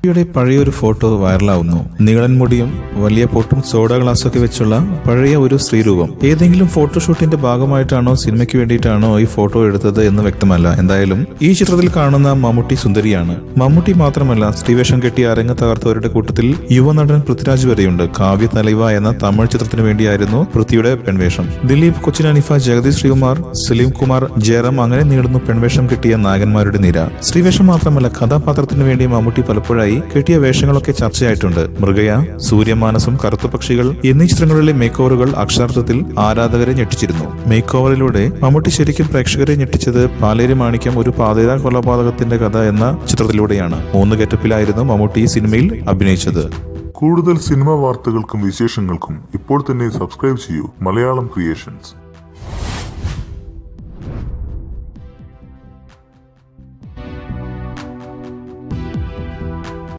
യുടെ പഴയൊരു ഫോട്ടോ വൈറലാവുന്നു. നീളൻ മുടിയും വലിയ പൊട്ടും സോഡ ഗ്ലാസ്സൊക്കെ വെച്ചുള്ള പഴയ ഒരു സ്ത്രീരൂപം. ഏതെങ്കിലും ഫോട്ടോഷൂട്ടിന്റെ ഭാഗമായിട്ടാണോ സിനിമയ്ക്ക് വേണ്ടിയിട്ടാണോ ഈ ഫോട്ടോ എടുത്തത് എന്ന് വ്യക്തമല്ല. എന്തായാലും ഈ ചിത്രത്തിൽ കാണുന്ന മമ്മൂട്ടി സുന്ദരിയാണ്. മമ്മൂട്ടി മാത്രമല്ല, സ്ത്രീവേഷം കെട്ടി അരങ്ങ് തകർത്തവരുടെ കൂട്ടത്തിൽ യുവനടൻ പൃഥ്വിരാജ് വരെയുണ്ട്. കാവ്യ തലൈവ എന്ന തമിഴ് ചിത്രത്തിന് വേണ്ടിയായിരുന്നു പൃഥ്വിയുടെ പെൺവേഷം. ദിലീപ്, കൊച്ചിൻ ഹനീഫ, ജഗദീഷ് ശ്രീകുമാർ, സലീം കുമാർ, ജയറാം അങ്ങനെ നീളുന്നു പെൺവേഷം കെട്ടിയ നായകന്മാരുടെ നിര. സ്ത്രീവേഷം മാത്രമല്ല, കഥാപാത്രത്തിന് വേണ്ടി മമ്മൂട്ടി പലപ്പോഴായി കെട്ടിയ വേഷങ്ങളൊക്കെ ചർച്ചയായിട്ടുണ്ട്. മൃഗയ, സൂര്യമാനസം, കറുത്ത പക്ഷികൾ എന്നീ ചിത്രങ്ങളിലെ മേക്ക് ഓവറുകൾ അക്ഷരാർത്ഥത്തിൽ ആരാധകരെ ഞെട്ടിച്ചിരുന്നു. മേക്ക് ഓവറിലൂടെ മമ്മൂട്ടി ശരിക്കും പ്രേക്ഷകരെ ഞെട്ടിച്ചത് പാലേരി മാണിക്യം ഒരു പാതിരാ കൊലപാതകത്തിന്റെ കഥ എന്ന ചിത്രത്തിലൂടെയാണ്. 3 ഗെറ്റപ്പിലായിരുന്നു മമ്മൂട്ടി ഈ സിനിമയിൽ അഭിനയിച്ചത്. കൂടുതൽ സിനിമാ വാർത്തകൾക്കും വിശേഷങ്ങൾക്കും ഇപ്പോൾ തന്നെ സബ്സ്ക്രൈബ് ചെയ്യൂ മലയാളം ക്രിയേഷൻസ്.